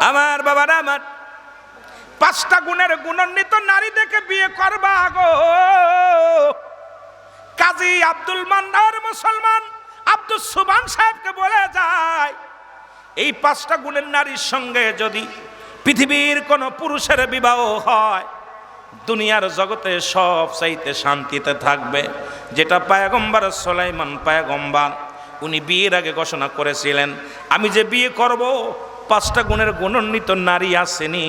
আমার বাবারা আমার, 5টা গুণের গুণান্বিত নারী দেখে বিয়ে করবা গো। কাজী আব্দুল মান্নার মুসলমান আব্দুল সুবহান সাহেবকে বলে যায়, এই 5টা গুণের নারীর সঙ্গে যদি পৃথিবীর কোন পুরুষের বিবাহ হয়, দুনিয়ার জগতে সব চাইতে শান্তিতে থাকবে। যেটা পয়গম্বর সুলাইমান পয়গম্বর উনি বিয়ের আগে ঘোষণা করেছিলেন, আমি যে বিয়ে করব 5টা গুণের গুণান্বিত নারী আসেনি,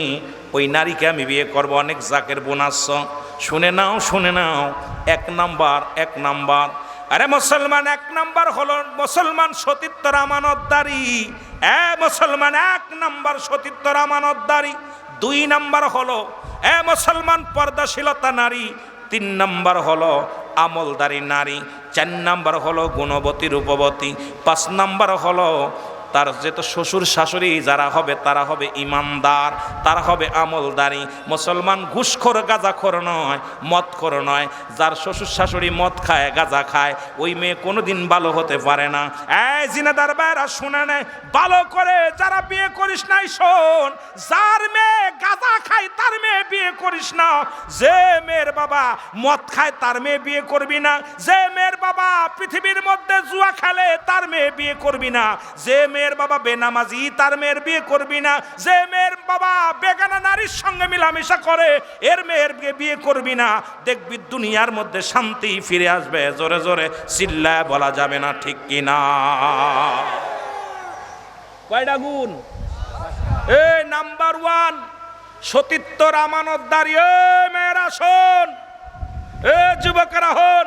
ওই নারীকে আমি বিয়ে করব। অনেক জাকের বোনাস, শুনে নাও শুনে নাও। 1 নাম্বার, আরে মুসলমান 1 নাম্বার হলো মুসলমান সতীত্বর আমানতদারি। মুসলমান 1 নাম্বার সতীত্বর আমানতদারি। 2 নাম্বার হলো মুসলমান পর্দাশীলতা নারী। 3 নাম্বার হলো আমলদারি নারী। 4 নাম্বার হলো গুণবতী রূপবতী। 5 নাম্বার হলো তার যেহেতু শ্বশুর শাশুড়ি যারা হবে তারা হবে ইমানদার, তারা হবে আমলদারি। মুসলমান ঘুষখোর গাঁজাখোর নয়, মদখোর নয়। যার শ্বশুর শাশুড়ি মদ খায় গাঁজা খায়, ওই মেয়ে কোনোদিন ভালো হতে পারে না। জিনাদার ভাইরা শুনে নেয় ভালো করে, যারা বিয়ে করিস নাই শোন, যার মেয়ে গাঁজা খায় তার মেয়ে বিয়ে করিস না। যে মেয়ের বাবা মদ খায় তার মেয়ে বিয়ে করবি না। যে মেয়ের বাবা পৃথিবীর মধ্যে জুয়া খেলে তার মেয়ে বিয়ে করবি না। যে মেয়ের বাবা বেনামাজি তার মেয়ের বিয়ে করবি না। যে মেয়ের বাবা বেগানা নারীর সঙ্গে মিলামেশা করে এর মেয়ের বিয়ে করবি না। দেখবি দুনিয়ার মধ্যে শান্তি ফিরে আসবে। জোরে জোরে চিল্লায় বলা যাবে না, ঠিক কিনা? কয়টা গুণ? নাম্বার 1 সতীত্বর আমানতদারি। মেয়েরা শোন, যুবকেরা হন।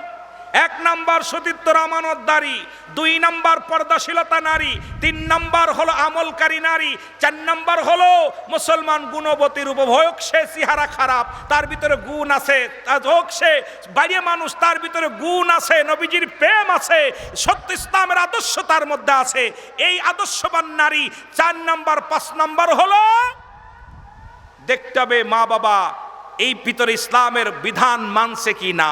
1 নাম্বার সতীত্বর আমানতদারি, 2 নাম্বার পর্দাশীলতা নারী, 3 নাম্বার হলো আমলকারী নারী, 4 নাম্বার হলো মুসলমান গুণবতীর উপভোগ। সে চেহারা খারাপ, তার ভিতরে গুণ আছে। হোক সে বাইরে মানুষ, তার ভিতরে গুণ আছে, নবীজির প্রেম আছে, সত্য ইসলামের আদর্শ তার মধ্যে আছে। এই আদর্শবান নারী। 4 নাম্বার 5 নাম্বার হলো দেখতে হবে মা বাবা এই ভিতরে ইসলামের বিধান মানছে কি না।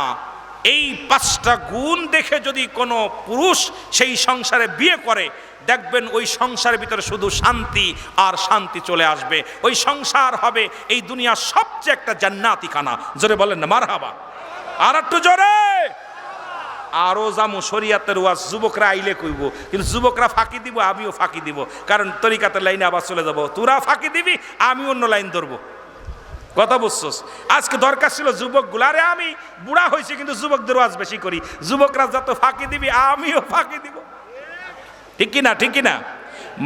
এই 5টা গুণ দেখে যদি কোনো পুরুষ সেই সংসারে বিয়ে করে, দেখবেন ওই সংসারের ভিতরে শুধু শান্তি আর শান্তি চলে আসবে। ওই সংসার হবে এই দুনিয়ার সবচেয়ে একটা জান্নাতি খানা। জোরে বলেন না মারহাবা। আর একটু জোরে। আরো জামু শরিয়াতের ওয়াজ যুবকরা আইলে কইব, কিন্তু যুবকরা ফাঁকি দিব, আমিও ফাঁকি দিব। কারণ তরিকাতের লাইনে আবার চলে যাব। তোরা ফাঁকি দিবি, আমি অন্য লাইন ধরবো। কথা বুঝছস? আজকে দরকার ছিল যুবকগুলো। আরে আমি বুড়া হয়েছি কিন্তু যুবকদের ওয়াজ বেশি করি। যুবকরা যত ফাঁকি দিবি আমিও ফাঁকি দিব, ঠিক কিনা? ঠিক কিনা?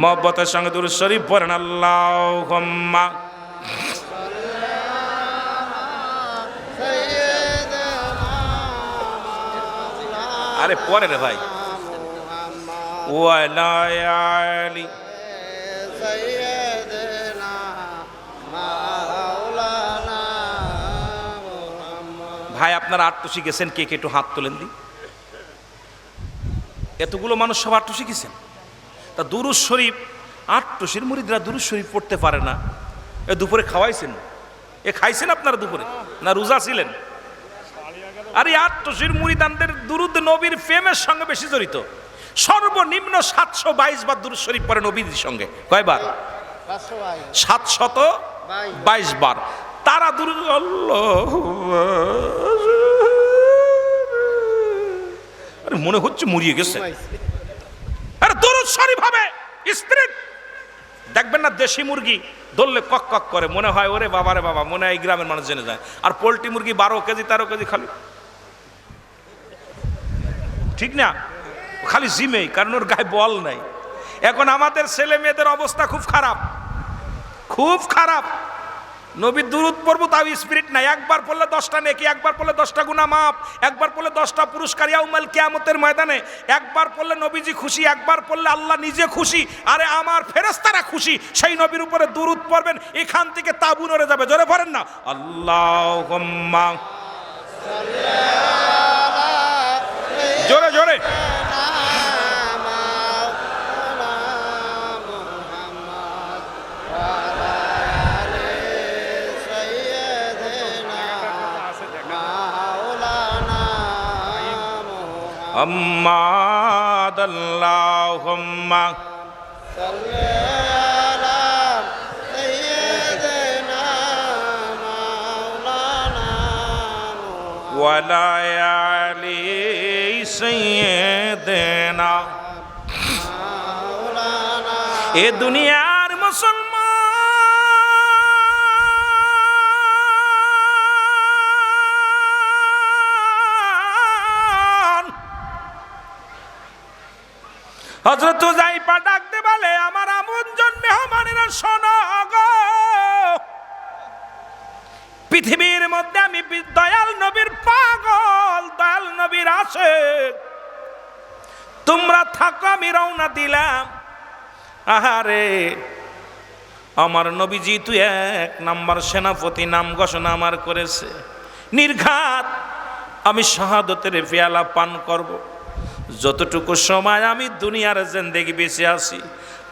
মহব্বতের সঙ্গে দুরূদ শরীফ পড়েন। আল্লাহুম্মা আরে পরে রে ভাই। ওয়ালা আলি ভাই, আপনারা আটটু শিখেছেন? কে কে একটু হাত তোলেন দি। এতগুলো মানুষ সব আটটু শিখেছেন। তা দুরূদ শরীফ আটটুসির মুরিদরা দুরূদ শরীফ পড়তে পারে না। দুপুরে খাওয়াইছেন? খাইছেন আপনারা দুপুরে না রোজা ছিলেন? আরে আটটুসির মুরিদানদের দুরূদ নবীর প্রেমের সঙ্গে বেশি জড়িত। সর্বনিম্ন 722 বার দুরূদ শরীফ পড়ে নবীর সঙ্গে। কয়বার? 722 বার। তারা দুরূদ আল্লাহ মনে হচ্ছে মরিয়ে গেছে। আরে দুরূদ শরীফ হবে স্ত্রী। দেখবেন না দেশি মুরগি ধরলে কক কক করে, মনে হয় ওরে বাবা রে বাবা, মনে হয় এই গ্রামের মানুষ জেনে যায়। আর পোলট্রি মুরগি 12 কেজি 13 কেজি খালি, ঠিক না? খালি জিমেই, কারণ ওর গায়ে বল নাই। এখন আমাদের ছেলে মেয়েদের অবস্থা খুব খারাপ, খুব খারাপ। নবীর দুরূদ পড়বো তাও স্পিরিট নাই। একবার পড়লে 10টা নেকি, একবার পড়লে 10টা গুনাহ মাফ, একবার পড়লে 10টা পুরস্কার ইয়াউমাল কিয়ামতের ময়দানে, একবার পড়লে নবীজি খুশি, একবার পড়লে আল্লাহ নিজে খুশি, আরে আমার ফেরেশতারা খুশি। সেই নবীর উপরে দুরূদ পড়বেন, এখান থেকে তাবু নড়ে যাবে। জোরে পড়েন না আল্লাহুম্মা জোরে জোরে। محمد اللهم صل على ওয়ালা আলি সাইয়্যিদিনা। এ দুনিয়ার মুসলমান হযরত হুযায়ফা ডাকতে বলে, আমার আপনজন মেহমানেরা শোনো গো, পৃথিবীর মধ্যে আমি দয়াল নবীর পাগল, দয়াল নবীর আশিক। তোমরা থাকো, আমি রওনা দিলাম। আহারে আমার নবীজি তুই এক নাম্বার সেনাপতি, নাম ঘোষণা আমার করেছে, নির্ঘাত আমি শাহাদতের পেয়ালা পান করব। যতটুকু সময় আমি দুনিয়ার জিন্দেগি বেঁচে আছি,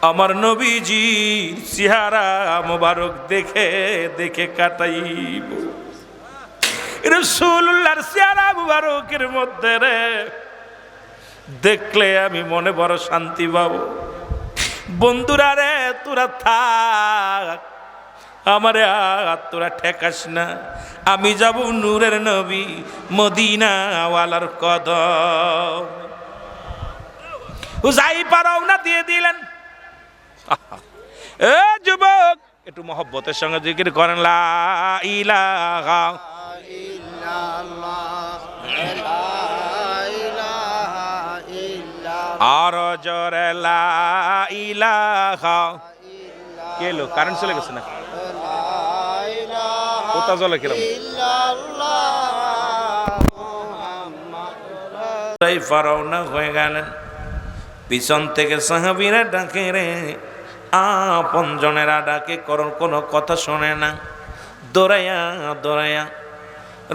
আমার নবীজি চেহারা মোবারক দেখে দেখে কাটাইব। রাসূলুল্লাহর চেহারা মোবারকের মধ্যে রে দেখলে আমি মনে বড় শান্তি পাবো। বন্ধুরা রে, তোরা থাক, আমারে আর তোরা ঠেকাস না। আমি যাব নূরের নবী মদিনা ওয়ালার কদম। হুযায়ফা রওনা দিয়ে দিলেন। এ যুবক, একটু মহব্বতের সঙ্গে জিকির করেন, লা ইলাহা আর জোরে লা ইলাহা। কে লো, কারেন্ট চলে গেছে না? কোথা জলে কিরম? হুযায়ফা রওনা হয়ে গেলেন। পিছন থেকে সাহাবীরা ডাকে রে, আপনজনেরা ডাকে, কোনো কথা শোনে না। দৌড়াইয়া দৌড়াইয়া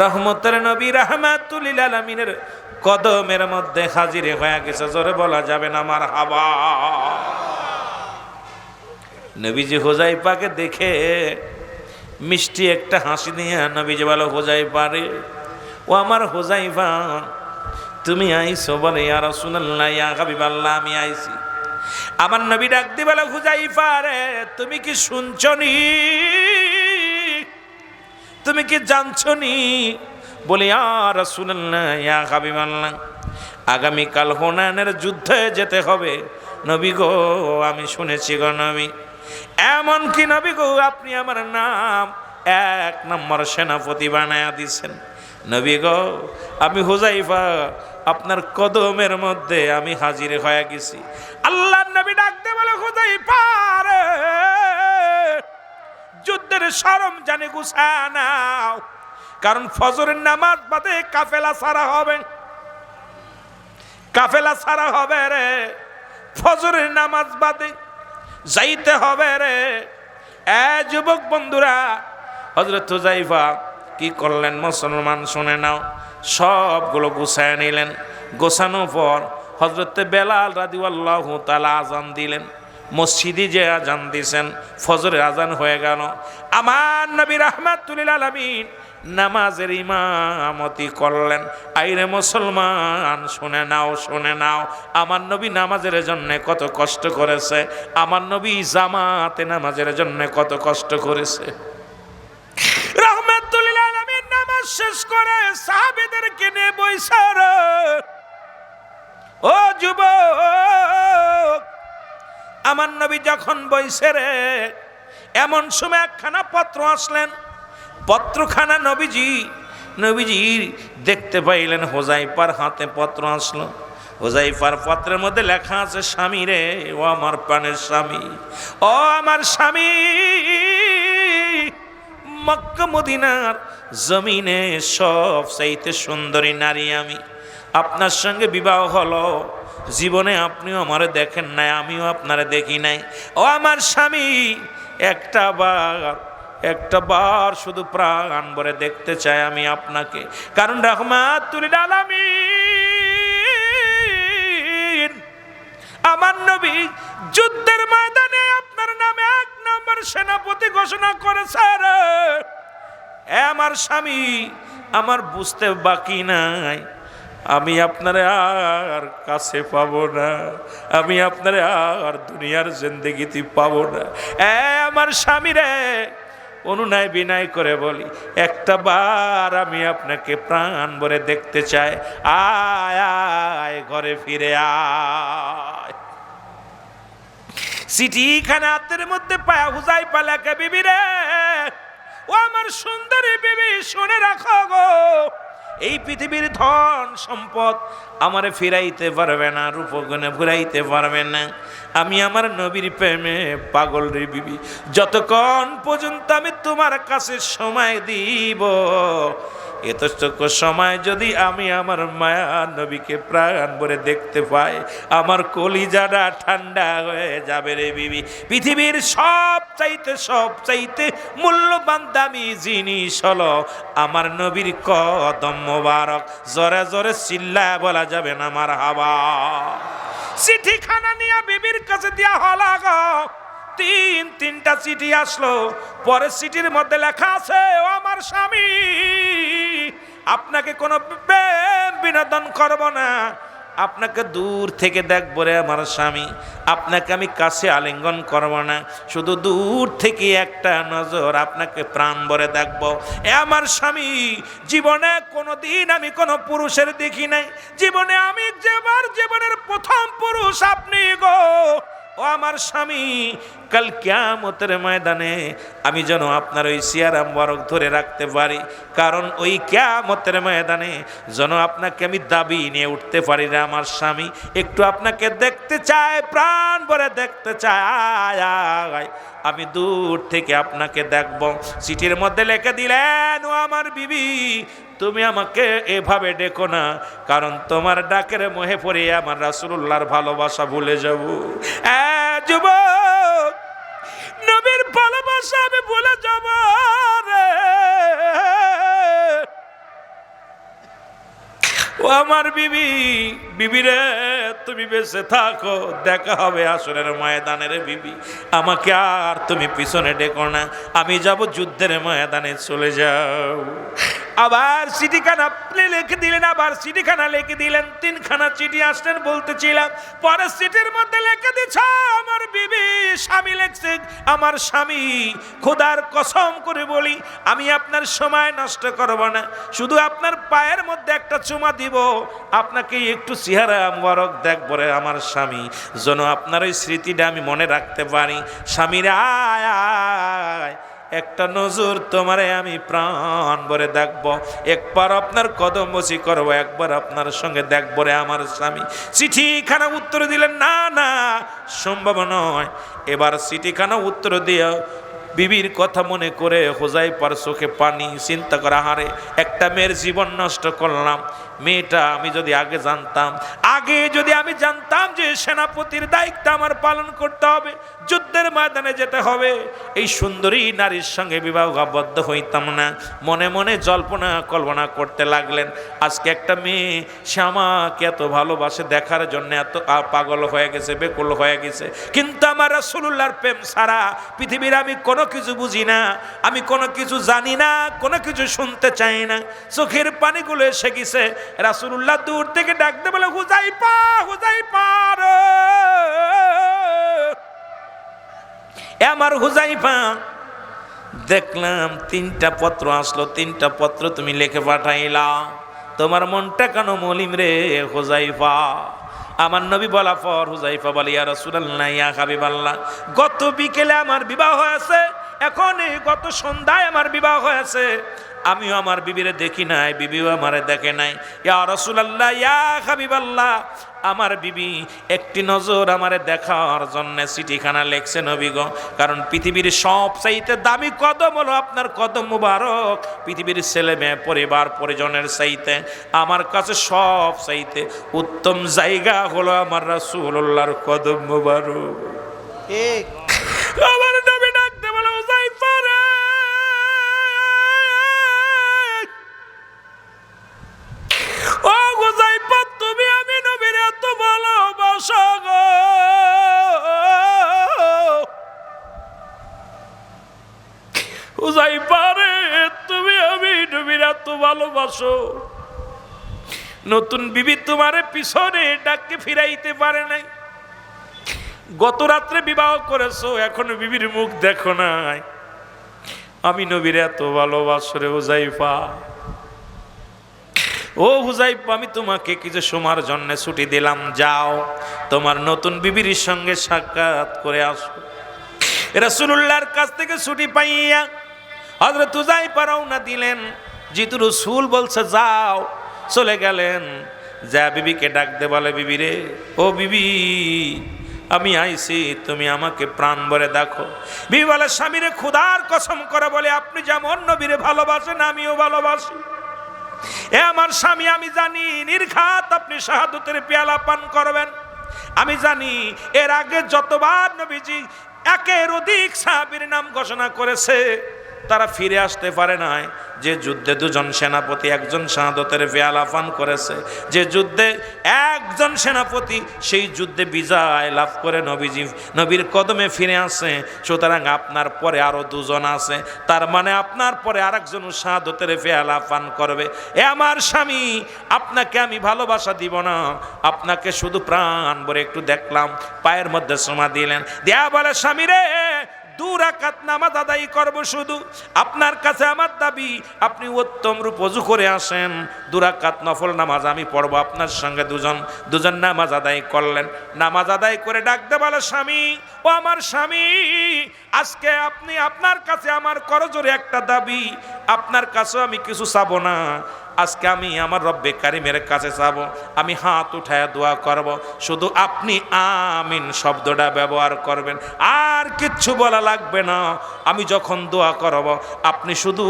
রহমতের নবী রাহমাতুল লিল আলামিনের কদমের মধ্যে হাজির হয়ে গেছে। জোরে বলা যাবে না মারহাবা। নবীজি হুযায়ফাকে দেখে মিষ্টি একটা হাসি দিয়ে নবীজি বলে, হুযায়ফা রে, ও আমার হুযায়ফা, তুমি আইছো? বলে, ইয়া রাসূলুল্লাহ, ইয়া হাবিবাল্লাহ, আমি আইছি। আমার নবী ডাক দিয়ে বলে, হুযায়ফা রে, তুমি কি শুনছনি? তুমি কি জানছনি? বলে, ইয়া রাসূলুল্লাহ, ইয়া হাবিবাল্লাহ, আগামীকাল হুনাইনের যুদ্ধে যেতে হবে। নবী গো, আমি শুনেছি গো নবী। এমন কি নবী গো, আপনি আমার নাম এক নম্বর সেনাপতি বানায়া দিছেন। নবী গো, আমি হুযায়ফা আপনার কদমের মধ্যে আমি হাজির হয়ে গেছি। আল্লাহর নবী ডাকতে বলে, হুযায়ফা রে, যুদ্ধের সরঞ্জাম গুছায় নাও, কারণ ফজরের নামাজ বাদে কাফেলা ছাড়া হবে। কাফেলা ছাড়া হবে রে, ফজরের নামাজ বাদে যাইতে হবে রে। এ যুবক বন্ধুরা, হযরত হুযায়ফা কি করলেন মুসলমান শুনে নাও। সবগুলো গুছায় নিলেন। গোছানোর পর হযরতে বেলাল রাদিয়াল্লাহু তাআলা আজান দিলেন। মসজিদে যে আজান দিয়েছেন, ফজরের আজান হয়ে গেল। আমার নবী রাহমাতুল লিল আলামিন নামাজের ইমামতি করলেন। আইরে মুসলমান, শুনে নাও, শুনে নাও, আমার নবী নামাজের জন্য কত কষ্ট করেছে। আমার নবী জামাতে নামাজের জন্য কত কষ্ট করেছে। রাহমাতুল লিল আলামিন নামাজ শেষ করে সাহাবীদেরকে নিয়ে বইছে। ও যুবক, আমার নবী যখন বইছে রে, এমন সময় একখানা পত্র আসলেন। পত্রখানা নবীজি দেখতে পাইলেন। হুযায়ফার হাতে পত্র আসলো। হুযায়ফার পত্রের মধ্যে লেখা আছে, স্বামী রে, ও আমার প্রাণের স্বামী, ও আমার স্বামী, মক্কা মদিনার জমিনে সব চাইতে সুন্দরী নারী আমি। আপনার সঙ্গে বিবাহ হলো, জীবনে আপনিও আমারে দেখেন নাই, আমিও আপনারে দেখি নাই। ও আমার স্বামী, একটা বার শুধু প্রাণ ভরে দেখতে চাই আমি আপনাকে, কারণ রাহমাতুল লিল আলামিন আমার নবী যুদ্ধের ময়দানে আপনার নামে এক নম্বর সেনাপতি ঘোষণা করেছে। আমার স্বামী, আমার বুঝতে বাকি নাই, আমি আপনারে আর কাছে পাবো না, আমি আপনারে আর দুনিয়ার জিন্দেগিতে পাবো না। আমার স্বামী রে, ও অনুনয় বিনয় করে বলি, একটা বার আমি আপনাকে প্রাণ ভরে দেখতে চাই, আয় আয় ঘরে ফিরে আয়। চিঠিখানা হাতের মধ্যে পায়া হুজাইফা লেখে, বিবি রে, ও আমার সুন্দরী বিবি, শুনে রাখো গো, এই পৃথিবীর ধন সম্পদ আমারে ফিরাইতে পারবে না, রূপগুণে ফিরাইতে পারবে না। আমি আমার নবীর প্রেমে পাগল রে বিবি, যতক্ষণ পর্যন্ত আমি তোমার কাছে সময় দিব, এতটুকু সময় যদি আমি আমার মায়া নবীকে প্রাণ ভরে দেখতে পাই, আমার কলিজাটা ঠান্ডা হয়ে যাবে রে বিবি। পৃথিবীর সব চাইতে মূল্যবান দামি জিনিস হলো আমার নবীর কদম মোবারক। জোরে জোরে চিল্লায় বলা যাবে না মারহাবা। চিঠিখানা নিয়ে বিবির কাছে দিয়া হলা গো, তিনটা চিঠি আসলো। পরে চিঠির মধ্যে লেখা আছে, ও আমার স্বামী, আপনাকে কোনো বিনোদন করব না, আপনাকে দূর থেকে দেখবো রে আমার স্বামী, আপনাকে আমি কাছে আলিঙ্গন করব না, শুধু দূর থেকে একটা নজর আপনাকে প্রাণ ভরে দেখবো। এ আমার স্বামী, জীবনে কোনোদিন আমি কোনো পুরুষের দেখি নাই, জীবনে আমি জীবনের প্রথম পুরুষ আপনি গো। ও আমার স্বামী, কাল কিয়ামতের ময়দানে আমি যেন আপনার ওই চেহারা মোবারক ধরে রাখতে পারি, কারণ ওই কিয়ামতের ময়দানে যেন আপনাকে আমি দাবি নিয়ে উঠতে পারি রে আমার স্বামী, একটু আপনাকে দেখতে চাই, প্রাণ ভরে দেখতে চাই, আমি দূর থেকে আপনাকে দেখব। চিঠির মধ্যে লিখে দিলেন, ও আমার বিবি, তুমি আমাকে এভাবে ডেকো না, কারণ তোমার ডাকের মোহে পড়ে আমার রাসূলুল্লাহর ভালোবাসা ভুলে যাব। যুবক, নবীর ভালোবাসা আমি ভুলে যাব রে। ও আমার বিবি রে, তুমি বেঁচে থাকো, দেখা হবে আসরের ময়দানে রে বিবি, আমাকে আর তুমি পিছনে ডেকো না, আমি যাব যুদ্ধের ময়দানে, চলে যাও। আবার চিঠিখানা লিখে দিলেন, আবার চিঠিখানা লিখে দিলেন, তিনখানা চিঠি আসলেন বলতেছিলাম। পরে চিঠির মধ্যে লিখে দিচ্ছ, আমার বিবি, স্বামী লেখছে, আমার স্বামী, খোদার কসম করে বলি, আমি আপনার সময় নষ্ট করব না, শুধু আপনার পায়ের মধ্যে একটা চুমা দিব, আপনাকে একটু চেহারা মোবারক দেখব রে আমার স্বামী, যেন আপনার ওই স্মৃতিটা আমি মনে রাখতে পারি। স্বামীরা আয় আয়, একটা নজর তোমারে আমি প্রাণ ভরে দেখবো, একবার আপনার কদম বসি করবো, একবার আপনার সঙ্গে দেখবো রে আমার স্বামী। চিঠিখানা উত্তর দিলেন, না না, সম্ভব নয়। এবার চিঠিখানা উত্তর দিয়ে বিবির কথা মনে করে হুজাইফার চোখে পানি, চিন্তা করা, হারে একটা মেয়ের জীবন নষ্ট করলাম। মেয়েটা আমি যদি আগে জানতাম যে সেনাপতির দায়িত্ব আমার পালন করতে হবে, যুদ্ধের ময়দানে যেতে হবে, এই সুন্দরী নারীর সঙ্গে বিবাহবদ্ধ হইতাম না। মনে মনে জল্পনা কল্পনা করতে লাগলেন, আজকে একটা মেয়ে সে আমাকে এত ভালোবাসে, দেখার জন্য এত পাগল হয়ে গেছে, বেকুল হয়ে গেছে, কিন্তু আমার রাসূলুল্লাহর প্রেম ছাড়া পৃথিবীর আমি কোনো কিছু বুঝি না, আমি কোনো কিছু জানি না, কোনো কিছু শুনতে চাই না। চোখের পানিগুলো এসে গেছে। রাসূলুল্লাহ দূর থেকে ডাকতে বলে, হুজাইফা, হুজাইফা রে, আমার হুজাইফা, দেখলাম তিনটা পত্র আসলো, তিনটা পত্র তুমি লিখে পাঠাইলা, তোমার মনটা কেন মলিম রে হুজাইফা? আমার নবী বলা পর হুজাইফা বলে, ইয়া রাসূলুল্লাহ, ইয়া হাবিবাল্লাহ, গত বিকেলে আমার বিবাহ হয়েছে, এখন গত সন্ধ্যায় আমার বিবাহ হয়েছে, আমিও আমার বিবিরে দেখি নাই, বিবিও আমারে দেখে নাই। ইয়া রাসূলুল্লাহ, ইয়া হাবিবাল্লাহ, আমার বিবি একটি নজর আমারে দেখার জন্য চিঠিখানা লেখছে নবী গো, কারণ পৃথিবীর সব চাইতে দামি কদম হলো আপনার কদম মুবারক, পৃথিবীর ছেলে মেয়ে পরিবার পরিজনের চাইতে আমার কাছে সব চাইতে উত্তম জায়গা হলো আমার রাসূলুল্লাহর কদম মুবারক। আমার নবী ডাকতে বলে, হুজাইফা রে, ও হুজাইফা, তুমি আমি নবীর এত ভালোবাসো গো, হুজাইফা রে, তুমি আমি নবীর এত ভালোবাসো, নতুন বিবি তোমারে পিছনে ডাককে ফিরাইতে পারে নাই, গত রাত্রে বিবাহ করেছো, এখনো বিবির মুখ দেখো নাই, আমি নবীর এত ভালোবাসি রে হুযায়ফা। ও হুযায়ফা, আমি তোমাকে কিছু সময়ের জন্য ছুটি দিলাম, যাও তোমার নতুন বিবির সঙ্গে সাক্ষাৎ করে আসো। রাসূলুল্লাহর কাছ থেকে ছুটি পাইয়া হযরত হুযায়ফা রওনা দিলেন। যেহেতু রাসূল বলছে যাও, চলে গেলেন। যা বিবিকে ডাক দে, বলে বিবি রে, ও বিবি আমি আইছি, তুমি আমাকে প্রাণ ভরে দেখো। বিবি বলে স্বামীরে খোদার কসম করে বলে, আপনি যেমন নবীরে ভালোবাসেন আমিও ভালোবাসি। এ আমার স্বামী, আমি জানি নির্ঘাত আপনি শাহাদাতের পেয়ালা পান করবেন। আমি জানি এর আগে যতবার নবীজি একের অধিক সাহাবীর নাম ঘোষণা করেছে, তারা ফিরে আসতে পারে নাই। যে যুদ্ধে দুজন সেনাপতি একজন শাহাদাতের পেয়ালা পান করেছে, যে যুদ্ধে একজন সেনাপতি সেই যুদ্ধে বিজয় লাভ করে নবীর কদমে ফিরে আসে, সুতরাং আপনার পরে আরো দুজন আছে, তার মানে আপনার পরে আরেকজন শাহাদাতের পেয়ালা পান করবে। এ আমার স্বামী, আপনাকে আমি ভালোবাসা দিব না, আপনাকে শুধু প্রাণ ভরে একটু দেখলাম। পায়ের মধ্যে চুমা দিলেন, দেয়া বলে স্বামী রে, 2 রাকাত নামাজ আদায় করব, শুধু আপনার কাছে আমার দাবি আপনি উত্তম রূপ ওযু করে আসেন, 2 রাকাত নফল নামাজ আমি পড়ব আপনার সঙ্গে। দুজন নামাজ আদায় করলেন। নামাজ আদায় করে ডাকতে বলে স্বামী, ও আমার স্বামী, আজকে আপনি আপনার কাছে আমার করজোরে একটা দাবি, আপনার কাছেও আমি কিছু চাবো না, আজকে আমি আমার রব্বে কারিমের কাছে চাবো। আমি হাত উঠায় দোয়া করব, শুধু আপনি আমিন শব্দটা ব্যবহার করবেন, আর কিচ্ছু বলা লাগবে না। আমি যখন দোয়া করব আপনি শুধু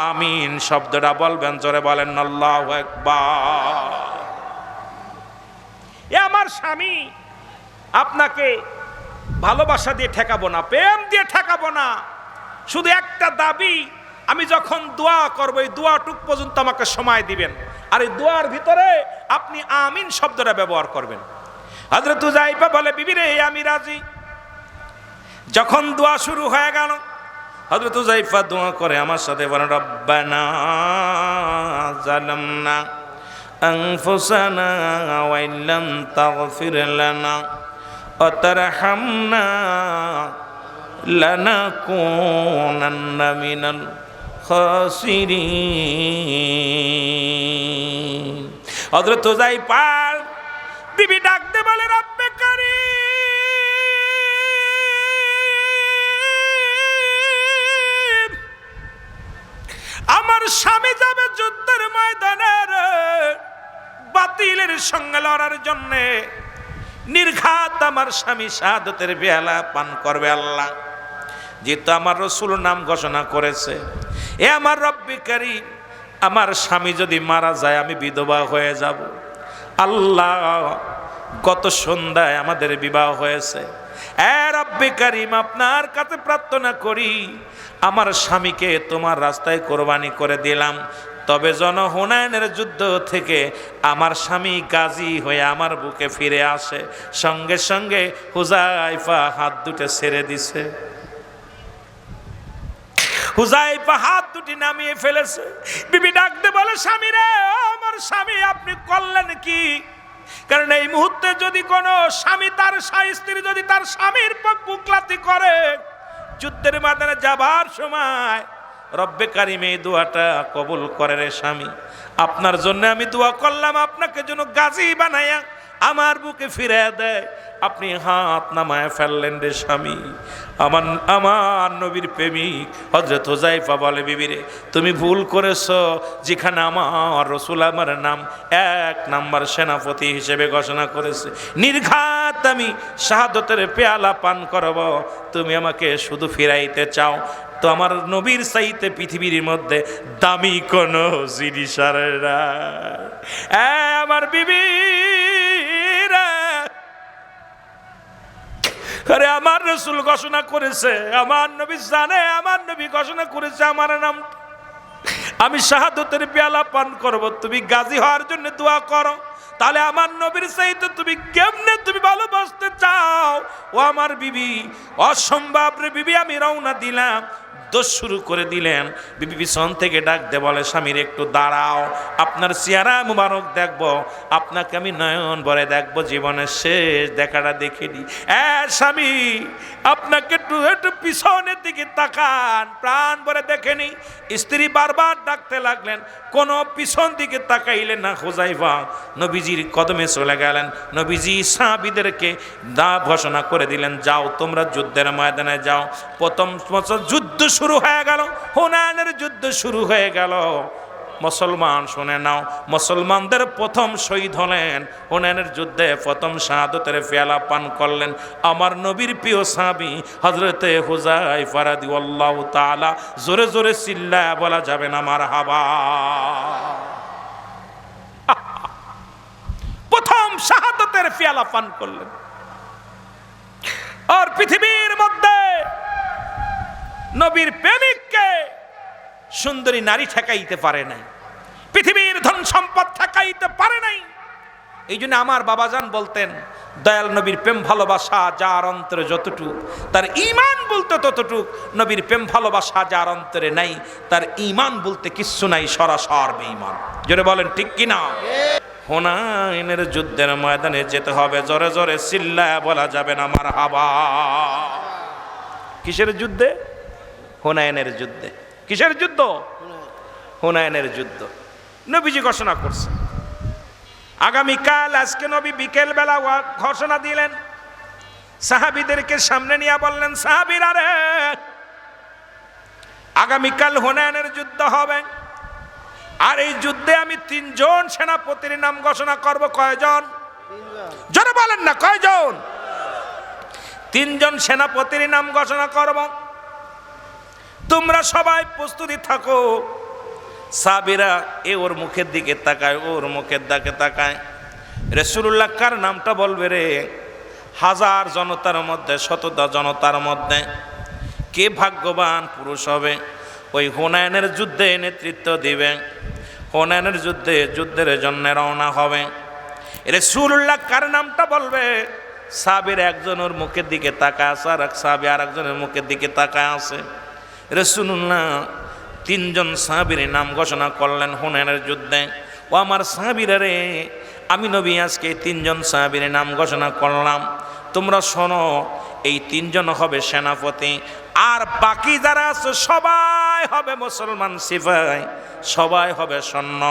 আমিন শব্দটা বলবেন। জোরে বলেন আল্লাহু আকবার। এ আমার স্বামী, আপনাকে ভালোবাসা দিয়ে ঠেকাবো না, প্রেম দিয়ে ঠেকাবো না, শুধু একটা দাবি, আমি যখন দোয়া করবো এই দোয়াটুক পর্যন্ত আমাকে সময় দিবেন, আর এই দোয়ার ভিতরে আপনি আমিন শব্দটা ব্যবহার করবেন। হযরত হুযায়ফা বলে বিবি রে, আমি রাজি। যখন দোয়া শুরু হয়ে গেল, হযরত হুযায়ফা দোয়া করে আমার সাথে বলেন, রব্বানা যালামনা আনফুসানা ওয়া ইল্লাম তাগফির লানা ওয়া তারহামনা লানাকুনান্না মিনাল খাসিরিন। হযরত হুযায়ফা বিবি ডাকতে বলে, রব্বে কারীম, আমার স্বামী যাবে যুদ্ধের ময়দানে বাতিলের সঙ্গে লড়ার জন্য, নির্ঘাত আমার স্বামী শাহাদাতের পেয়ালা পান করবে। আল্লাহ যেহেতু আমার রাসূল নাম ঘোষণা করেছে, এ আমার রব্বে কারীম, আমার স্বামী যদি মারা যায় আমি বিধবা হয়ে যাব। আল্লাহ, গত সন্ধ্যায় আমাদের বিবাহ হয়েছে, এ রব্বে কারীম, আপনার কাছে প্রার্থনা করি আমার স্বামীকে তোমার রাস্তায় কোরবানি করে দিলাম, তবে হুনাইনের যুদ্ধ থেকে আমার স্বামী গাজী হয়ে আমার বুকে ফিরে আসে। সঙ্গে সঙ্গে হুযায়ফা হাত দুটো ছেড়ে দিছে, হুযায়ফা হাত দুটি নামিয়ে ফেলেছে। বিবি ডাকতে বলে, স্বামী রে, আমার স্বামী আপনি করলেন কি? কারণ এই মুহূর্তে যদি কোনো স্বামী তার স্ত্রী যদি তার স্বামীর বুকলাতি করে, যুদ্ধের ময়দানে যাবার সময় রব্বে কারীম এই দোয়াটা কবুল করে। রে স্বামী, আপনার জন্য আমি দোয়া করলাম, আপনাকে যেন গাজী বানায়া আমার বুকে ফিরে দেয়। আপনি হাত নামায় ফেললেন রে স্বামী। আমার নবীর প্রেমিক হযরত হুযায়ফা বলে, বিবি রে, তুমি ভুল করেছো, যেখানে আমার রাসূল আমার নাম 1 নাম্বার সেনাপতি হিসেবে ঘোষণা করেছে, নির্ঘাত আমি শাহাদাতের পেয়ালা পান করব, তুমি আমাকে শুধু ফিরাইতে চাও, তো আমার নবীর চাইতে পৃথিবীর মধ্যে দামি কোনো জিনিস আর না। আমার বিবি রে, আরে আমার রাসূল ঘোষণা করেছে, আমার নবী জানে, আমার নবী ঘোষণা করেছে আমার নাম, আমি শাহাদাতের পেয়ালা পান করব, তুমি গাজী হওয়ার জন্য দোয়া করো। তাহলে আমার নবীর চাইতে তুমি কেমনে তুমি ভালোবাসতে চাও? ও আমার বিবি, অসম্ভব রে বিবি। আমি রওনা দিলাম, দোষ শুরু করে দিলেন। বিবি পিছন থেকে ডাক দে বলে, স্বামীর একটু দাঁড়াও, আপনার চেহারা মুবারক দেখবো, আপনাকে আমি নয়ন ভরে দেখবো, জীবনের শেষ দেখাটা দেখিনি। স্বামী আপনাকে একটু পিছনের দিকে তাকান, প্রাণ ভরে দেখেনি। স্ত্রী বারবার ডাকতে লাগলেন, কোনো পিছন দিকে তাকাইলেন না। হুযায়ফা নবীজির কদমে চলে গেলেন। নবীজি সাহাবীদেরকে ঘোষণা করে দিলেন, যাও তোমরা যুদ্ধের ময়দানে যাও। প্রথম যুদ্ধ শুরু হয়ে গেল, হুনাইনের যুদ্ধ শুরু হয়ে গেল। মুসলমান শুনে নাও, মুসলমানদের প্রথম শহীদ হলেন হুনাইনের যুদ্ধে, প্রথম শাহাদাতের পেয়ালা পান করলেন আমার নবীর প্রিয় সাহাবী হযরতে হুযায়ফা রাদিয়াল্লাহু তাআলা। জোরে জোরে চিল্লায়া বলা যাবে না মারহাবা। প্রথম শাহাদাতের পেয়ালা পান করলেন। আর পৃথিবীর মধ্যে নবীর প্রেমিককে সুন্দরী নারী ঠেকাইতে পারে নাই, পৃথিবীর ধন সম্পদ ঠেকাইতে পারে নাই। এই জন্য আমার বাবাজান বলতেন, দয়াল নবীর প্রেম ভালোবাসা যার অন্তরে যতটুক, তার ঈমান বলতে ততটুক। নবীর প্রেম ভালোবাসা যার অন্তরে নাই, তার ঈমান বলতে কিচ্ছু নাই, সরাসর বেঈমান। জোরে বলেন ঠিক কিনা? হুনাইনের যুদ্ধের ময়দানে যেতে হবে, জোরে জোরে চিল্লায়া বলা যাবে না মারহাবা। কিসের যুদ্ধে? হুনাইনের যুদ্ধে। কিসের যুদ্ধ? হুনাইনের যুদ্ধ। নবীজি ঘোষণা করছে আগামীকাল, আজকে নবী বিকেল বেলা ঘোষণা দিলেন, সাহাবীদেরকে সামনে নিয়ে বললেন, সাহাবীরা রে, আগামীকাল হুনাইনের যুদ্ধ হবে। আর এই যুদ্ধে আমি 3 জন সেনাপতির নাম ঘোষণা করব। কয়জন? জোরে বলেন না, কয়জন? 3 জন সেনাপতির নাম ঘোষণা করব। তোমরা সবাই প্রস্তুতি থাকো। সাহাবীরা এ ওর মুখের দিকে তাকায়, ওর মুখের দিকে তাকায়। রাসূলুল্লাহ কার নামটা বলবে রে? হাজার জনতার মধ্যে, শততা জনতার মধ্যে কে ভাগ্যবান পুরুষ হবে ওই হুনাইনের যুদ্ধে নেতৃত্ব দিবে, হুনাইনের যুদ্ধের জন্য রওনা হবে? রাসূলুল্লাহ কার নামটা বলবে? সাহাবীর একজনের মুখের দিকে তাকায় আছে, আর এক সাহাবী আর একজনের মুখের দিকে তাকায় আছে। রাসূলুল্লাহ 3 জন সাহাবীর নাম ঘোষণা করলেন হুনাইনের যুদ্ধে। ও আমার সাহাবীরা রে, আমি নবী আজকে 3 জন সাহাবীর নাম ঘোষণা করলাম। তোমরা শোনো, এই 3 জন হবে সেনাপতি, আর বাকি যারা আছে সবাই হবে মুসলমান সিপাহী, সবাই হবে সৈন্য।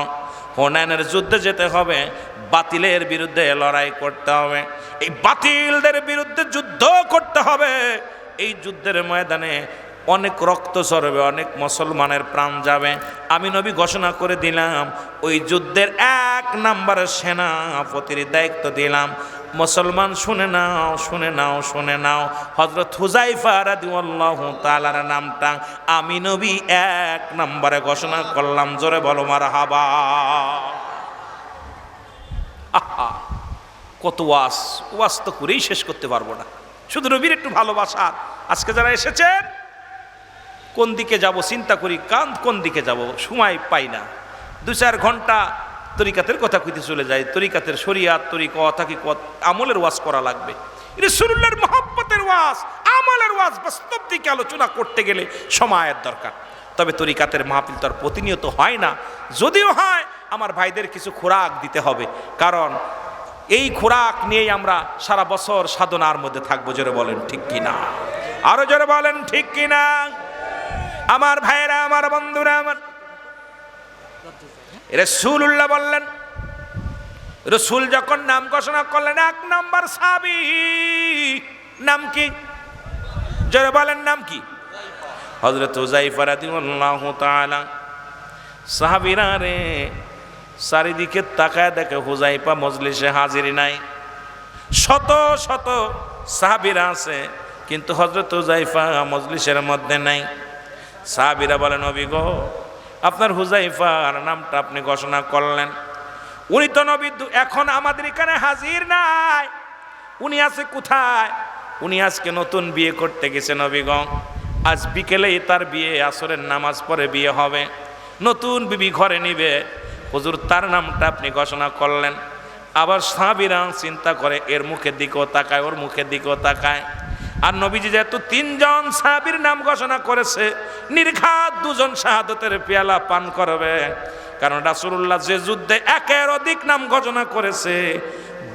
হুনাইনের যুদ্ধে যেতে হবে, বাতিলের বিরুদ্ধে লড়াই করতে হবে, এই বাতিলদের বিরুদ্ধে যুদ্ধ করতে হবে। এই যুদ্ধের ময়দানে অনেক রক্ত ঝরবে, অনেক মুসলমানের প্রাণ যাবে। আমি নবী ঘোষণা করে দিলাম, ওই যুদ্ধের 1 নম্বরের সেনাপতির দায়িত্ব দিলাম। মুসলমান শুনে নাও, শুনে নাও, শুনে নাও, হযরত হুযায়ফা রাদিয়াল্লাহু তাআলার নামটা আমি নবী 1 নম্বরে ঘোষণা করলাম। জোরে বলো মারহাবা। আহা, কত ওয়াজ তো করেই শেষ করতে পারবো না। শুধু নবীর একটু ভালোবাসা। আজকে যারা এসেছেন, কোন দিকে যাব চিন্তা করি, কোন দিকে যাব সময় পাই না। 2-4 ঘন্টা তরিকাতের কথা কইতে চলে যায়। তরিকাতের শরিয়াত, তরিকত, হাকিকত, আমলের ওয়াজ করা লাগবে। রাসূলুল্লাহর মহব্বতের ওয়াজ, আমলের ওয়াজ, বাস্তব দিকে আলোচনা করতে গেলে সময়ের দরকার। তবে তরিকাতের মাহফিল তো আর প্রতিনিয়ত হয় না। যদিও হয়, আমার ভাইদের কিছু খোরাক দিতে হবে, কারণ এই খোরাক নিয়েই আমরা সারা বছর সাধনার মধ্যে থাকবো। জোরে বলেন ঠিক কিনা? আরো জোরে বলেন ঠিক কিনা? আমার ভাইরা, আমার বন্ধুরা, আমার রাসূলুল্লাহ বললেন, রাসূল যখন নাম ঘোষণা করলেন 1 নম্বর সাহাবী, নাম কি? জোরে বলেন, নাম কি? হযরত হুযায়ফা রাদিয়াল্লাহু তাআলা। সাহাবীরা রে, চারিদিকে তাকায় দেখে হুযায়ফা মজলিসে হাজির নাই। শত শত সাহাবীরা আছে, কিন্তু হযরত হুযায়ফা মজলিসের মধ্যে নাই। সাহাবীরা বলেন, নবী গো, আপনার হুযায়ফার নামটা আপনি ঘোষণা করলেন, উনি তো নবী এখন আমাদের এখানে হাজির নাই। উনি আছে কোথায়? উনি আজকে নতুন বিয়ে করতে গেছে নবী গো। আজ বিকেলেই তার বিয়ে, আসরের নামাজ পড়ে বিয়ে হবে, নতুন বিবি ঘরে নিবে। হুজুর, তার নামটা আপনি ঘোষণা করলেন। আবার সাহাবীরা চিন্তা করে, এর মুখের দিকেও তাকায়, ওর মুখের দিকেও তাকায়। আর নবীজি যেহেতু 3 জন সাহাবীর নাম ঘোষণা করেছে, নির্ঘাত 2 জন শাহাদাতের পেয়ালা পান করবে। কারণ রাসূলুল্লাহ যে যুদ্ধে একের অধিক নাম ঘোষণা করেছে,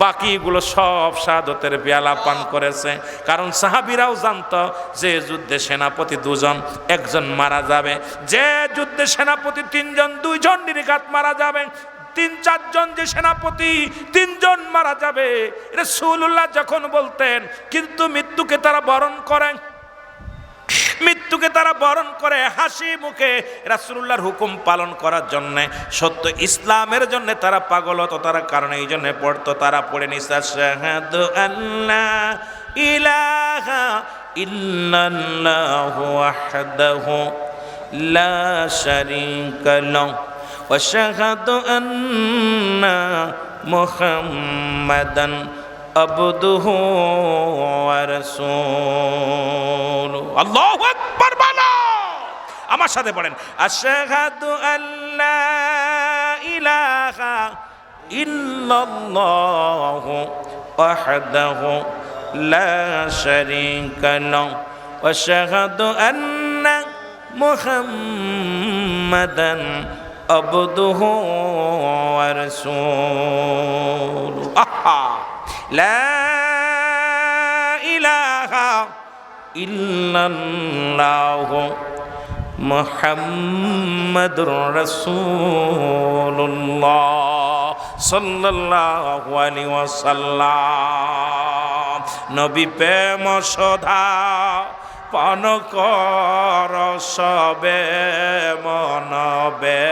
বাকিগুলো সব শাহাদাতের পেয়ালা পান করেছে। কারণ সাহাবীরাও জানতো যে যুদ্ধে সেনাপতি 2 জন, 1 জন মারা যাবে। যে যুদ্ধে সেনাপতি 3 জন, 2 জন নির্ঘাত মারা যাবে। 3-4 জন যে সেনাপতি, 3 জন মারা যাবে। রাসূলুল্লাহ যখন বলতেন, কিন্তু মৃত্যুকে তারা বরণ করেন, মৃত্যুকে তারা বরণ করে হাসি মুখে রাসূলুল্লাহর হুকুম পালন করার জন্য, সত্য ইসলামের জন্য তারা পাগল হতো। তারা কারণে এই জন্য পড়তো, তারা পড়ে নিছে আশহাদু আল্লা ইলাহা ইল্লাল্লাহু ওয়াহদাহু লা শারীকা লাহু ওয়া আশহাদু আন্না মুহাম্মাদান আবদুহু ওয়া রাসূলুহু। আল্লাহু আকবার বলো, আমার সাথে পড়েন, আশহাদু আল্লা ইলাহা ইল্লাল্লাহু ওয়াহদাহু লা শারীকা লাহু ওয়া আশহাদু আন্না মুহাম্মাদান আবদুহু ওয়া রাসূলুহু। আহা, লা ইলাহা ইল্লাল্লাহু মুহাম্মাদুর রাসূলুল্লাহ সাল্লাল্লাহু আলাইহি ওয়াসাল্লাম। নবী প্রেম সদা পান কর সবে মনবে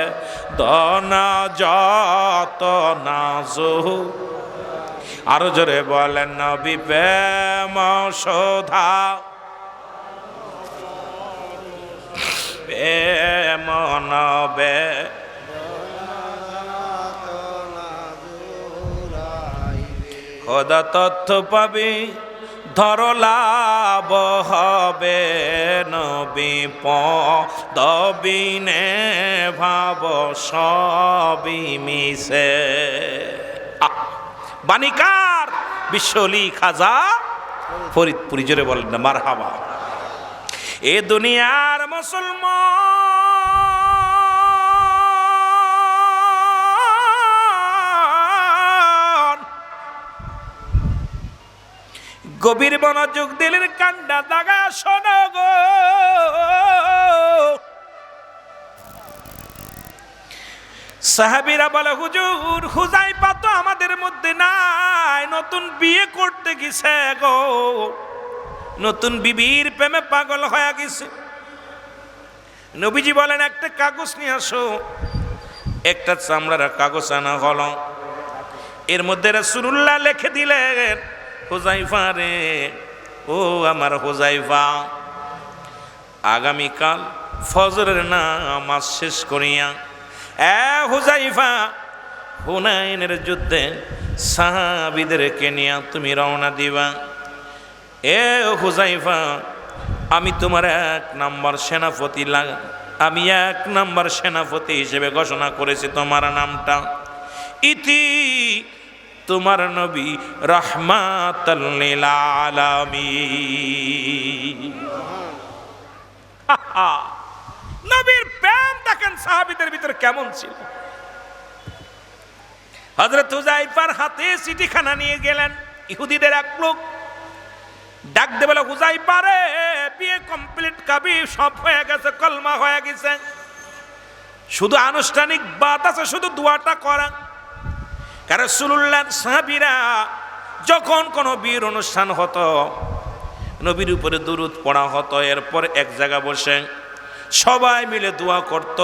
দনা যত নাজু। আরো জোরে বলেন, নবী প্রেম সদা প্রেম নবে খোদা তথ্য পাবি ধরলাভ হবে নবী পদবিনে ভাব সবই মিশে। বাণীকার বিশ্বলি খাজা ফরিদপুরি, জোরে বলেন না মারহাবা। এ দুনিয়ার মুসলমান গভীর মনোযোগ দিলের কান্ডা দাগা শোনো গো। সাহাবীরা বলে, হুজুর হুযায়ফা তো আমাদের মধ্যে নাই, নতুন বিয়ে করতে গেছে গো, নতুন বিবির প্রেমে পাগল হয়ে গেছে। নবীজি বলেন, একটা কাগজ নিয়ে আসো। একটা চামড়ার কাগজ আনা হলো, এর মধ্যে রাসূলুল্লাহ লিখে দিলেন, হুযায়ফা রে, ও আমার হুযায়ফা, আগামীকাল ফজরের নামাজ শেষ করিয়া হুযায়ফা হুনাইনের যুদ্ধে সাহাবীদেরকে নিয়ে তুমি রওনা দিবা। এ হুযায়ফা, আমি তোমার 1 নম্বর সেনাপতি আমি 1 নম্বর সেনাপতি হিসেবে ঘোষণা করেছি তোমার নামটা। ইতি তোমার নবী রাহমাতাল লিল আলামিন। নবীর প্রেম দেখেন সাহাবীদের ভিতরে কেমন ছিল। হযরত হুযায়ফার হাতে চিঠিখানা নিয়ে গেলেন। ইহুদিদের এক লোক ডাক দে বলে, হুযায়ফা রে, বিয়ে কমপ্লিট, কাবি সব হয়ে গেছে, কলমা হয়ে গেছে, শুধু আনুষ্ঠানিক বাত আছে, শুধু দোয়াটা করা। কারণ রাসূলুল্লাহ সাহাবীরা যখন কোনো বিয়ের অনুষ্ঠান হতো, নবীর উপরে দুরূদ পড়া হতো, এরপর এক জায়গা বসে সবাই মিলে দোয়া করত।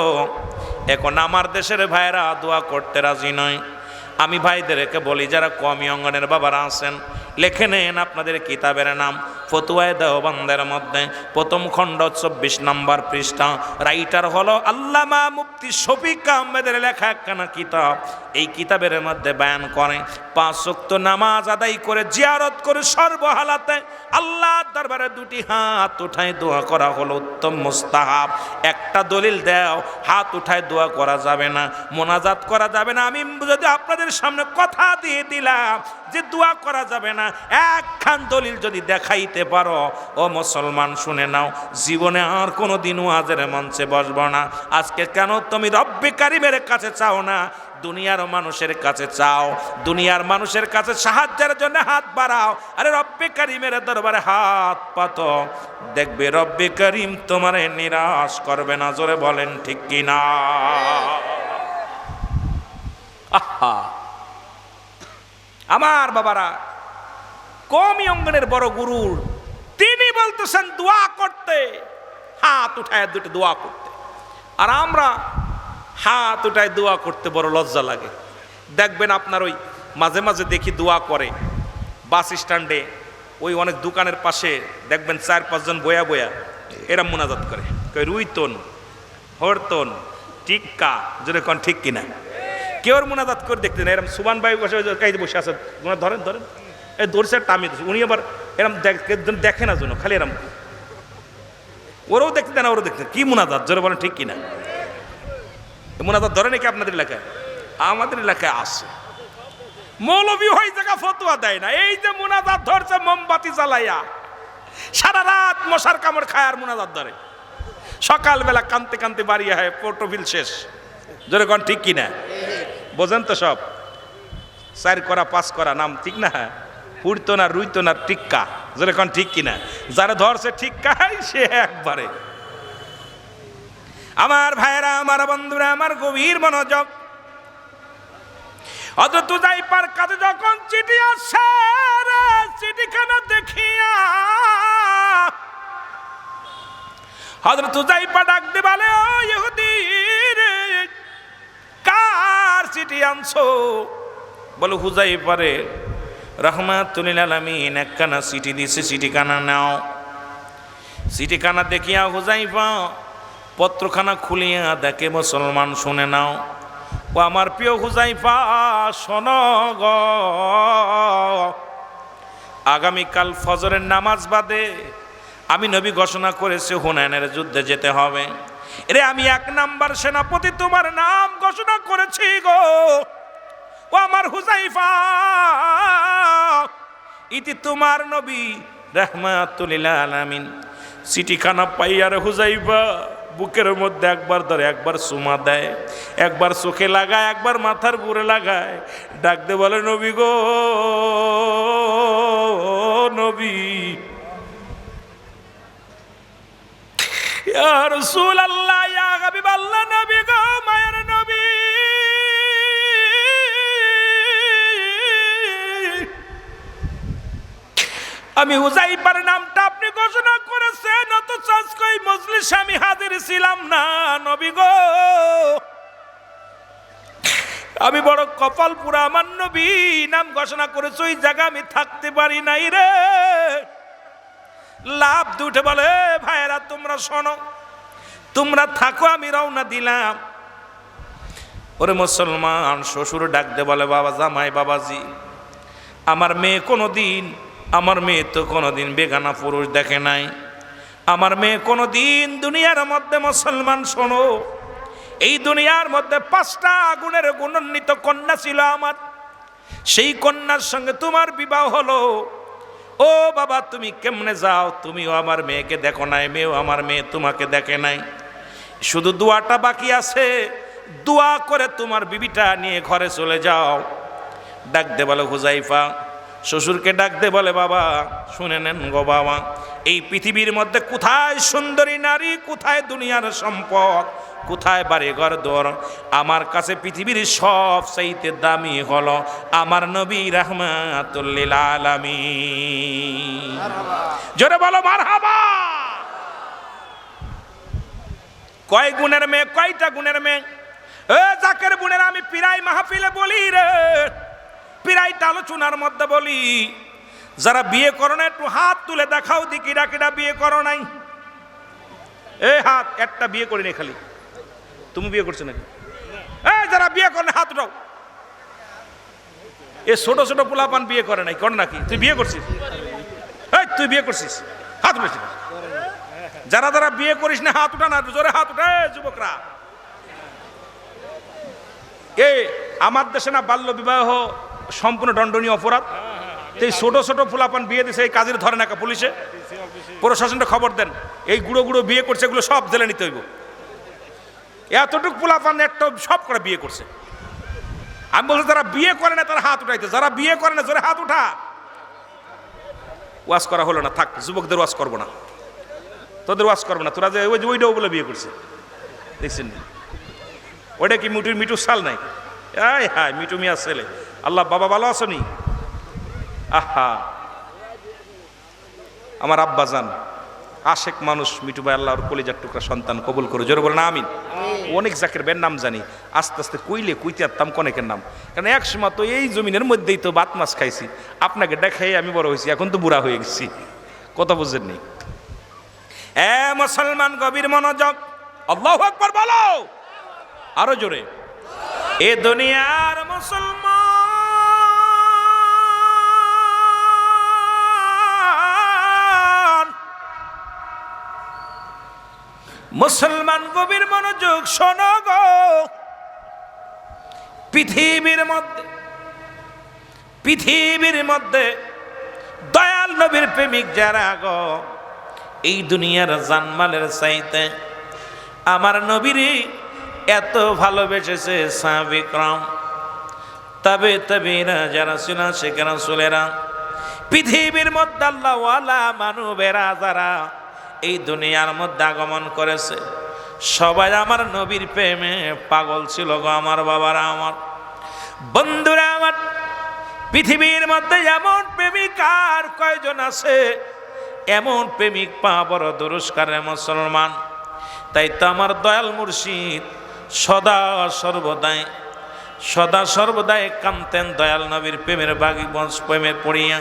এখন আমার দেশের ভাইরা দোয়া করতে রাজি নয়। আমি ভাইদেরকে বলি, যারা কওমি অঙ্গনের বাবারা আছেন, লিখে নেন আপনাদের কিতাবের নাম। ফতুয়ায়ে দেওবন্দের মধ্যে 1ম খণ্ড 24 নম্বর পৃষ্ঠা, রাইটার হলো আল্লামা মুফতি শফিক আহমেদের লেখা একখানা কিতাব। এই কিতাবের মধ্যে বয়ান করে 5 ওয়াক্ত নামাজ আদায় করে জিয়ারত করে সর্বহালাতে আল্লাহর দরবারে 2টি হাত উঠায় দোয়া করা হলো উত্তম মুস্তাহাব। একটা দলিল দাও, হাত উঠায় দোয়া করা যাবে না, মোনাজাত করা যাবে না। আমি যদি আপনাদের সামনে কথা দিয়ে দিলাম, যে দোয়া করা যাবে না, একখান দলিল যদি দেখাইতে পারো, ও মুসলমান শুনে নাও, জীবনে আর কোনো দিন ওয়াজের মঞ্চে বসবো না। আজকে কেন তুমি রব্বে কারিমের কাছে চাও না, দুনিয়ার মানুষের কাছে চাও? দুনিয়ার মানুষের কাছে সাহায্যের জন্য হাত বাড়াও, আরে রব্বে কারিমের দরবারে হাত পাতো, দেখবে রব্বে কারিম তোমারে নিরাশ করবে না। জোরে বলেন ঠিক কি না? আহা, আমার বাবারা, কওমি অঙ্গনের বড় গুরু তিনি বলতেছেন দোয়া করতে, হাত উঠায় দুটো দোয়া করতে। আর আমরা হাত উঠায় দোয়া করতে বড় লজ্জা লাগে। দেখবেন আপনার ওই মাঝে মাঝে দেখি দোয়া করে বাস স্ট্যান্ডে, ওই অনেক দোকানের পাশে দেখবেন 4-5 জন বয়া বয়া এরা মুনাজাত করে, কই রুইতন হরতন টিক্কা, যদি কোন ঠিক কিনা? কেউ মুনাজাত করে দেখতে না, এরম সুবান ভাই বসে বসে আছে, ধরেন ধরেন এই দর্শে টামি, উনি আবার এরম দেখে না জন্য, খালি এরম ওরাও দেখতে দেন, ওরাও দেখতে কি মুনাজাত, জোরে বলেন ঠিক কিনা? মুনাজাত ধরে নাকি আপনাদের এলাকায়? আমাদের এলাকায় আছে। মৌলবী হয়ে জায়গা ফতোয়া দেয় না, এই যে মুনাজাত ধরছে মোমবাতি জ্বালাইয়া সারা রাত মশার কামড় খায় আর মুনাজাত ধরে, সকালবেলা কানতে কানতে বাড়ি হয় পোর্টোফিল শেষ। জোরে কোন ঠিক কিনা? বোঝেন তো সব? 4 করা 5 করা নাম ঠিক না? হুড়তো না রুইতো না টিক্কা, জোরে কোন ঠিক কিনা? যারা ধরছে টিক্কাই সে একবারে। আমার ভাইয়েরা, আমার বন্ধুরা, আমার গভীর মনোযোগ, হযরত হুযায়ফার কাছে যখন চিঠি আসে, চিঠিখানা দেখিয়া হযরত হুযায়ফা ডাক দিয়ে বলে, ও ইহুদি রে, কার চিঠি আনছো? বলে হুযায়ফা রে, রাহমাতুল লিল আলামিন একখানা চিঠি দিছে, চিঠিখানা নাও। চিঠিখানা দেখিয়া হুযায়ফা পত্রখানা খুলিয়া দেখে, মুসলমান শুনে নাও, ও আমার প্রিয় হুযায়ফা শোনো গো, আগামীকাল ফজরের নামাজ বাদে আমি নবী ঘোষণা করেছি হুনাইনের যুদ্ধে যেতে হবে। এরে আমি 1 নাম্বার সেনাপতি তোমার নাম ঘোষণা করেছি গো, ও আমার হুযায়ফা, ইতি তোমার নবী রাহমাতুল লিল আলামিন। চিঠিখানা পাইয়ার হুযায়ফা বুকের মধ্যে একবার ধরে, একবার চুমা দেয়, একবার চোখে লাগায়, একবার মাথার ঘুরে লাগায়, ডাক দে বলে, নবী গো নবী, ইয়া রাসূলুল্লাহ, ইয়া হাবিবাল্লাহ, নবী গো, মায়ের নবী, আমি হুযায়ফার নামটা আপনি ঘোষণা করেছেন, অথচ আজকে এই মজলিসে আমি হাজির ছিলাম না নবী গো। আমি বড় কপাল পুরা, আমার নবী নাম ঘোষণা করেছে, ওই জায়গা আমি থাকতে পারি নাই রে। লাভ দুটে বলে, ভাইয়েরা তোমরা শোনো, তোমরা থাকো, আমি রওনা দিলাম। ওরে মুসলমান, শ্বশুর ডাক দে বলে, বাবা জামাই, বাবাজি, আমার মেয়ে তো কোনোদিন বেগানা পুরুষ দেখে নাই, আমার মেয়ে কোনোদিন দুনিয়ার মধ্যে, মুসলমান শোনো, এই দুনিয়ার মধ্যে 5টা গুণের গুণান্বিত কন্যা ছিল আমার, সেই কন্যার সঙ্গে তোমার বিবাহ হলো। ও বাবা, তুমি কেমনে যাও? তুমিও আমার মেয়েকে দেখো নাই, মেয়েও আমার মেয়ে তোমাকে দেখে নাই, শুধু দোয়াটা বাকি আছে, দোয়া করে তোমার বিবিটা নিয়ে ঘরে চলে যাও। ডাক দে বলে হুযায়ফা, শ্বশুরকে ডাক দে বলে, বাবা শুনে নেন গো বাবা, এই পৃথিবীর মধ্যে কোথায় সুন্দরী নারী, কোথায় দুনিয়ার সম্পদ, কোথায় বাড়ি ঘর দর, আমার কাছে পৃথিবীর সব চাইতে দামি হলো আমার নবী রাহমাতুল লিল আলামিন। জোরে বলো মারহাবা। কয় গুণের মেয়ে, কয়টা গুণের মেয়ে? এ জাকের গুণের আমি প্রায় মাহফিলে বলি রে, প্রায়টা আলোচনার মধ্যে বলি, যারা বিয়ে করো না একটু হাত তুলে দেখাও দেখি, কিরা বিয়ে করো নাই? এই হাত, একটা বিয়ে করি নাই, খালি তুমি বিয়ে করছো নাকি? এই যারা বিয়ে করে হাত উঠাও। এ ছোট ছোট পোলাপান বিয়ে করে নাই, করে নাকি? তুই বিয়ে করছিস? এই তুই বিয়ে করছিস? হাত উঠেছিস? যারা যারা বিয়ে করিস না হাত উঠা না, জোরে হাত উঠে যুবকরা। এই আমার দেশে না বাল্য বিবাহ সম্পূর্ণ দণ্ডনীয় অপরাধ। তো এই ছোট ছোট ফুলাপান বিয়ে দিছে, এই কাজের ধরে না পুলিশে, প্রশাসনটা খবর দেন, এই গুঁড়ো গুঁড়ো বিয়ে করছে, এগুলো সব জেলে নিতে হইব। এতটুকু ফুলাপান একটা সব করে বিয়ে করছে। আমি বলছি যারা বিয়ে করে না তারা হাত উঠাইতে, যারা বিয়ে করে না জোরে হাত উঠা। ওয়াজ করা হলো না, থাক, যুবকদের ওয়াজ করবো না, তোদের ওয়াজ করবো না, তোরা যে ওই যে ওইটাও বলে বিয়ে করছে দেখছেন, ওইটা কি মিটুর সাল নাই? এই হ্যাঁ, মিটু মিয়া ছেলে। আল্লাহ বাবা ভালো আছো নি? আহা, আমার আব্বা জান আশেক মানুষ মিটু ভাই, আল্লাহর কলিজার টুকরা সন্তান কবুল করে, জোরে বলেন আমিন। অনেক জাকের বের নাম জানি, আস্তে আস্তে কইলে কইতে পারতাম কনেকের নাম, কারণ এক সময় তো এই জমিনের মধ্যেই তো বাত মাছ খাইছি, আপনাকে দেখাই আমি বড় হয়েছি, এখন তো বুড়া হয়ে গেছি, কথা বুঝেননি। এ মুসলমান গভীর মনোযোগ, আল্লাহু আকবার বলো আরো জোরে। এ দুনিয়ার মুসলমান গভীর মনোযোগ শোনো গো। পৃথিবীর মধ্যে দয়াল নবীর প্রেমিক যারা গো, এই দুনিয়ার জানমালের চাইতে আমার নবীরে এত ভালোবেসেছে সাহাবে کرام, তাবেঈরা যারা ছিল সেখানে রাসূলেরা, পৃথিবীর মধ্যে আল্লাহওয়ালা মানবেরা যারা এই দুনিয়ার মধ্যে আগমন করেছে, সবাই আমার নবীর প্রেমে পাগল ছিল গো। আমার বাবারা, আমার বন্ধুরা, আমার পৃথিবীর মধ্যে এমন প্রেমিক আর কয়জন আছে? এমন প্রেমিক পা বড় দুরস্কারে মুসলমান। তাই তো আমার দয়াল মুর্শিদ সদা সর্বদাই কামতেন দয়াল নবীর প্রেমের বাগি বংশ প্রেমে পড়িয়া,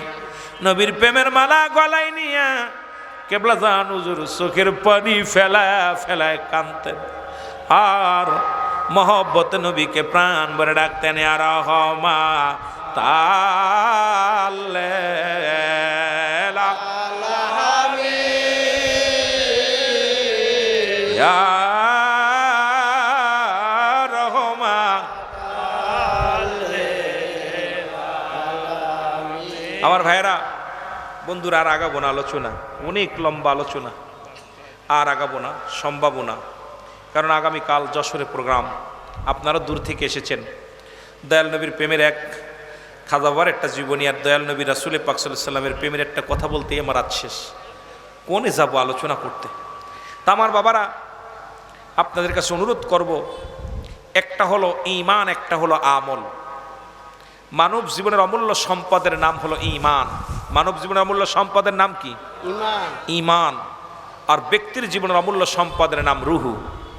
নবীর প্রেমের মালা গলায় নিয়া কেবলা জান হুজুর চোখের পানি ফেলায় কাঁদতেন, আর মহব্বত নবীকে প্রাণ ভরে ডাকতেন, আর রহমা তাল্লে রহমা। আমার ভাইরা বন্ধুরা, আর আগাবো না আলোচনা, অনেক লম্বা আলোচনা, আর আগাবো না, সম্ভব না, কারণ আগামীকাল যশোরে প্রোগ্রাম। আপনারা দূর থেকে এসেছেন, দয়াল নবীর প্রেমের এক খাজাবার একটা জীবনী, আর দয়াল নবী রাসূল পাক সাল্লাল্লাহু আলাইহি সাল্লামের প্রেমের একটা কথা বলতেই আমার রাত শেষ, কোনে যাব আলোচনা করতে। তা আমার বাবারা, আপনাদের কাছে অনুরোধ করব, একটা হলো ঈমান, একটা হলো আমল। মানব জীবনের অমূল্য সম্পদের নাম হলো ঈমান। মানব জীবনের অমূল্য সম্পদের নাম কি? ঈমান। আর ব্যক্তির জীবনের অমূল্য সম্পদের নাম রুহু।